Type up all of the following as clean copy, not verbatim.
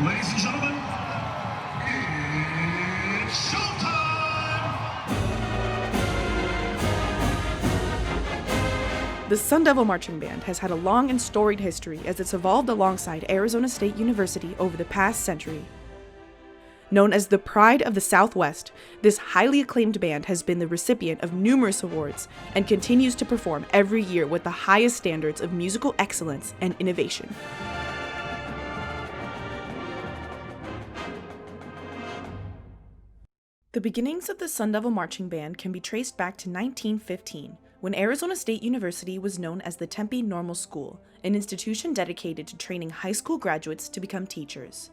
Ladies and gentlemen, it's showtime! The Sun Devil Marching Band has had a long and storied history as it's evolved alongside Arizona State University over the past century. Known as the Pride of the Southwest, this highly acclaimed band has been the recipient of numerous awards and continues to perform every year with the highest standards of musical excellence and innovation. The beginnings of the Sun Devil Marching Band can be traced back to 1915, when Arizona State University was known as the Tempe Normal School, an institution dedicated to training high school graduates to become teachers.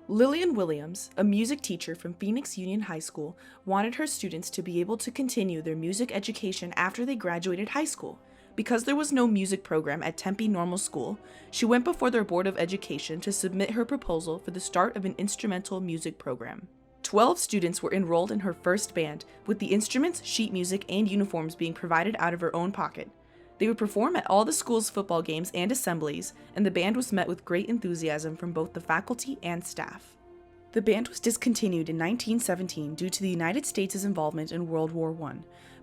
Lillian Williams, a music teacher from Phoenix Union High School, wanted her students to be able to continue their music education after they graduated high school. Because there was no music program at Tempe Normal School, she went before their Board of Education to submit her proposal for the start of an instrumental music program. 12 students were enrolled in her first band, with the instruments, sheet music, and uniforms being provided out of her own pocket. They would perform at all the school's football games and assemblies, and the band was met with great enthusiasm from both the faculty and staff. The band was discontinued in 1917 due to the United States' involvement in World War I,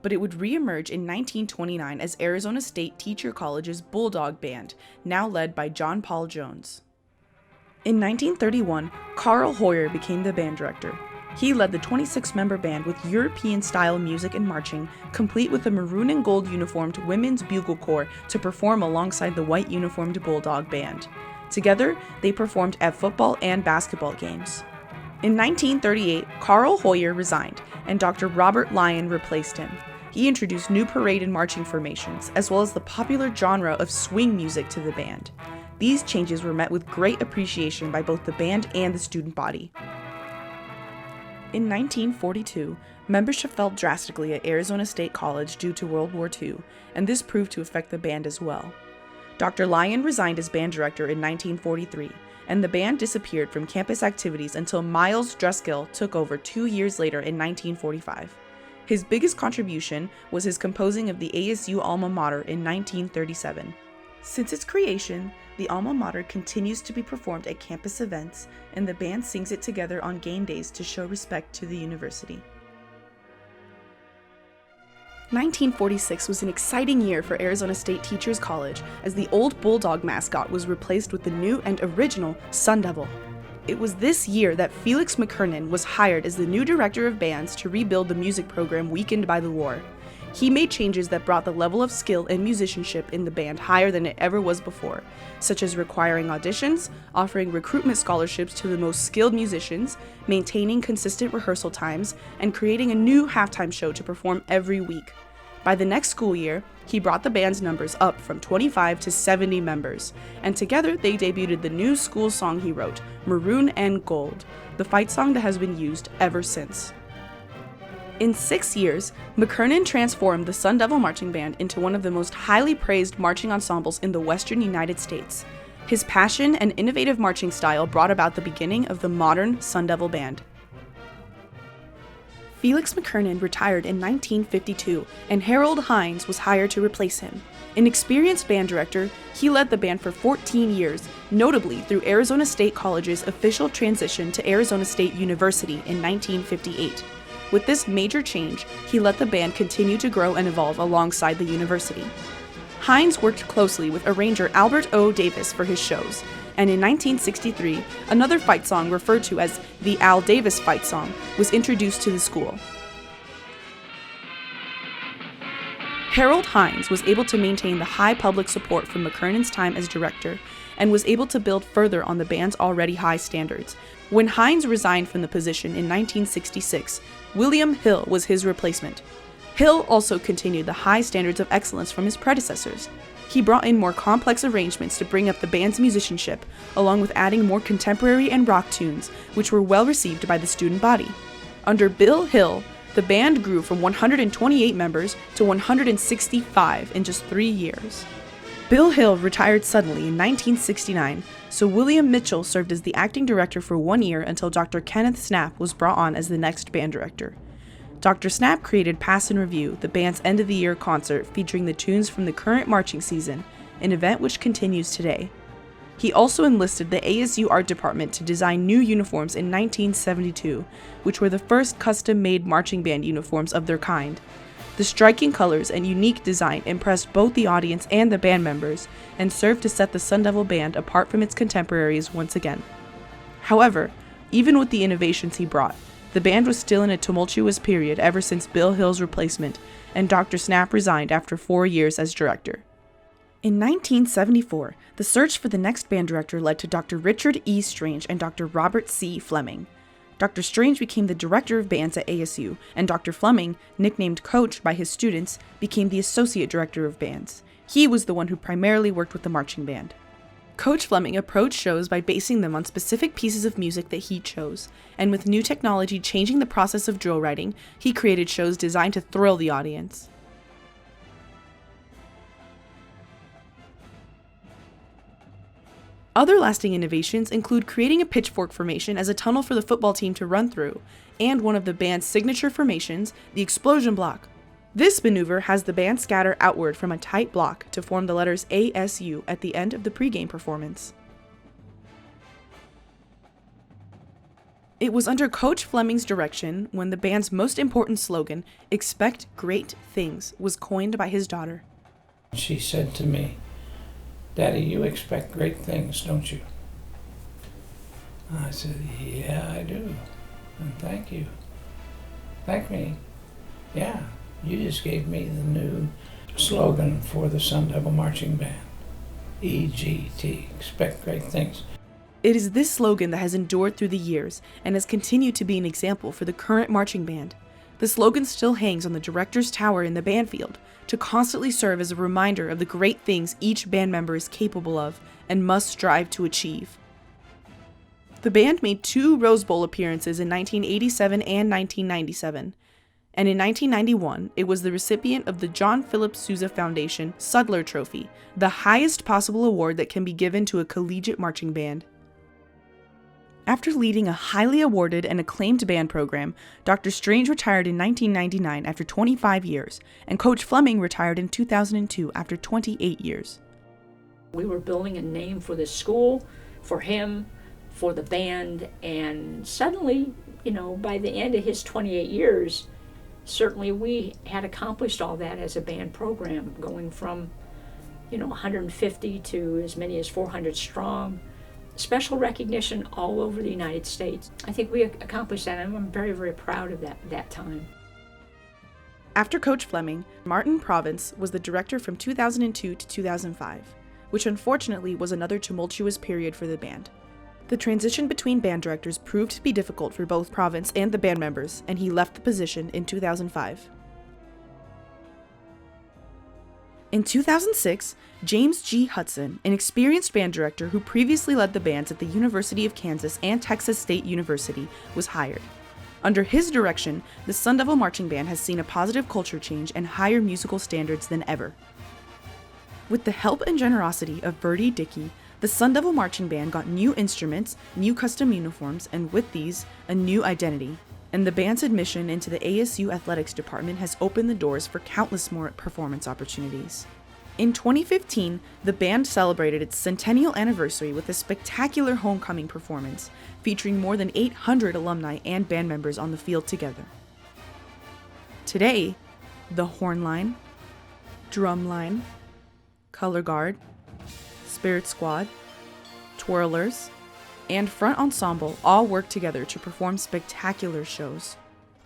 but it would re-emerge in 1929 as Arizona State Teacher College's Bulldog Band, now led by John Paul Jones. In 1931, Carl Hoyer became the band director. He led the 26-member band with European-style music and marching, complete with a maroon and gold uniformed women's bugle corps to perform alongside the white uniformed Bulldog Band. Together, they performed at football and basketball games. In 1938, Carl Hoyer resigned, and Dr. Robert Lyon replaced him. He introduced new parade and marching formations, as well as the popular genre of swing music to the band. These changes were met with great appreciation by both the band and the student body. In 1942, membership fell drastically at Arizona State College due to World War II, and this proved to affect the band as well. Dr. Lyon resigned as band director in 1943, and the band disappeared from campus activities until Miles Dresskill took over 2 years later in 1945. His biggest contribution was his composing of the ASU alma mater in 1937. Since its creation, the alma mater continues to be performed at campus events, and the band sings it together on game days to show respect to the university. 1946 was an exciting year for Arizona State Teachers College as the old Bulldog mascot was replaced with the new and original Sun Devil. It was this year that Felix McKernan was hired as the new director of bands to rebuild the music program weakened by the war. He made changes that brought the level of skill and musicianship in the band higher than it ever was before, such as requiring auditions, offering recruitment scholarships to the most skilled musicians, maintaining consistent rehearsal times, and creating a new halftime show to perform every week. By the next school year, he brought the band's numbers up from 25 to 70 members, and together they debuted the new school song he wrote, Maroon and Gold, the fight song that has been used ever since. In 6 years, McKernan transformed the Sun Devil Marching Band into one of the most highly praised marching ensembles in the western United States. His passion and innovative marching style brought about the beginning of the modern Sun Devil Band. Felix McKernan retired in 1952, and Harold Hines was hired to replace him. An experienced band director, he led the band for 14 years, notably through Arizona State College's official transition to Arizona State University in 1958. With this major change, he let the band continue to grow and evolve alongside the university. Hines worked closely with arranger Albert O. Davis for his shows, and in 1963, another fight song referred to as the Al Davis Fight Song was introduced to the school. Harold Hines was able to maintain the high public support from McKernan's time as director, and was able to build further on the band's already high standards. When Hines resigned from the position in 1966, William Hill was his replacement. Hill also continued the high standards of excellence from his predecessors. He brought in more complex arrangements to bring up the band's musicianship, along with adding more contemporary and rock tunes, which were well received by the student body. Under Bill Hill, the band grew from 128 members to 165 in just 3 years. Bill Hill retired suddenly in 1969, so William Mitchell served as the acting director for 1 year until Dr. Kenneth Snap was brought on as the next band director. Dr. Snap created Pass and Review, the band's end-of-the-year concert featuring the tunes from the current marching season, an event which continues today. He also enlisted the ASU Art Department to design new uniforms in 1972, which were the first custom-made marching band uniforms of their kind. The striking colors and unique design impressed both the audience and the band members, and served to set the Sun Devil Band apart from its contemporaries once again. However, even with the innovations he brought, the band was still in a tumultuous period ever since Bill Hill's replacement, and Dr. Snap resigned after 4 years as director. In 1974, the search for the next band director led to Dr. Richard E. Strange and Dr. Robert C. Fleming. Dr. Strange became the director of bands at ASU, and Dr. Fleming, nicknamed Coach by his students, became the associate director of bands. He was the one who primarily worked with the marching band. Coach Fleming approached shows by basing them on specific pieces of music that he chose, and with new technology changing the process of drill writing, he created shows designed to thrill the audience. Other lasting innovations include creating a pitchfork formation as a tunnel for the football team to run through, and one of the band's signature formations, the explosion block. This maneuver has the band scatter outward from a tight block to form the letters ASU at the end of the pregame performance. It was under Coach Fleming's direction when the band's most important slogan, "Expect Great Things," was coined by his daughter. She said to me, "Daddy, you expect great things, don't you?" I said, "Yeah, I do. And thank you. Thank me. Yeah, you just gave me the new slogan for the Sun Devil Marching Band. EGT, expect great things." It is this slogan that has endured through the years and has continued to be an example for the current marching band. The slogan still hangs on the director's tower in the band field to constantly serve as a reminder of the great things each band member is capable of and must strive to achieve. The band made 2 Rose Bowl appearances in 1987 and 1997, and in 1991 it was the recipient of the John Philip Sousa Foundation Sudler Trophy, the highest possible award that can be given to a collegiate marching band. After leading a highly awarded and acclaimed band program, Dr. Strange retired in 1999 after 25 years, and Coach Fleming retired in 2002 after 28 years. We were building a name for the school, for him, for the band, and suddenly, by the end of his 28 years, certainly we had accomplished all that as a band program, going from, 150 to as many as 400 strong. Special recognition all over the United States. I think we accomplished that, and I'm very, very proud of that time. After Coach Fleming, Martin Province was the director from 2002 to 2005, which unfortunately was another tumultuous period for the band. The transition between band directors proved to be difficult for both Province and the band members, and he left the position in 2005. In 2006, James G. Hudson, an experienced band director who previously led the bands at the University of Kansas and Texas State University, was hired. Under his direction, the Sun Devil Marching Band has seen a positive culture change and higher musical standards than ever. With the help and generosity of Bertie Dickey, the Sun Devil Marching Band got new instruments, new custom uniforms, and with these, a new identity. And the band's admission into the ASU Athletics Department has opened the doors for countless more performance opportunities. In 2015, the band celebrated its centennial anniversary with a spectacular homecoming performance, featuring more than 800 alumni and band members on the field together. Today, the horn line, drum line, color guard, spirit squad, twirlers, and front ensemble all work together to perform spectacular shows.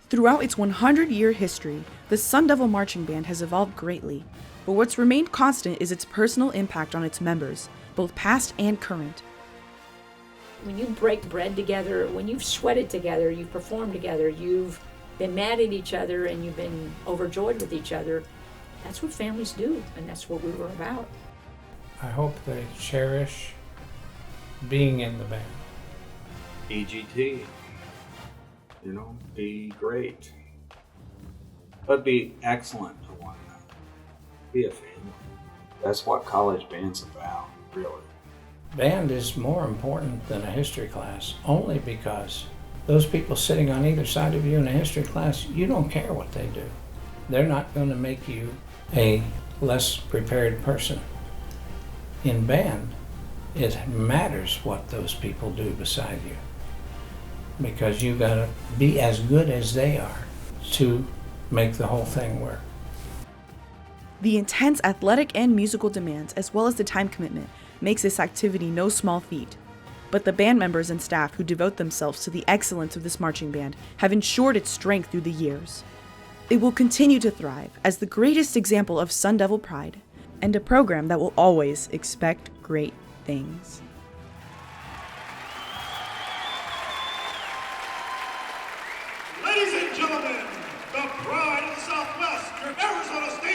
Throughout its 100-year history, the Sun Devil Marching Band has evolved greatly, but what's remained constant is its personal impact on its members, both past and current. When you break bread together, when you've sweated together, you've performed together, you've been mad at each other, and you've been overjoyed with each other, that's what families do, and that's what we were about. I hope they cherish being in the band. EGT, be great, but be excellent to one another. Be a family. That's what college band's about, really. Band is more important than a history class, only because those people sitting on either side of you in a history class, you don't care what they do. They're not going to make you a less prepared person. In band, it matters what those people do beside you. Because you gotta be as good as they are to make the whole thing work. The intense athletic and musical demands, as well as the time commitment, makes this activity no small feat. But the band members and staff who devote themselves to the excellence of this marching band have ensured its strength through the years. It will continue to thrive as the greatest example of Sun Devil pride, and a program that will always expect great things. Ladies and gentlemen, the pride of the Southwest, your Arizona State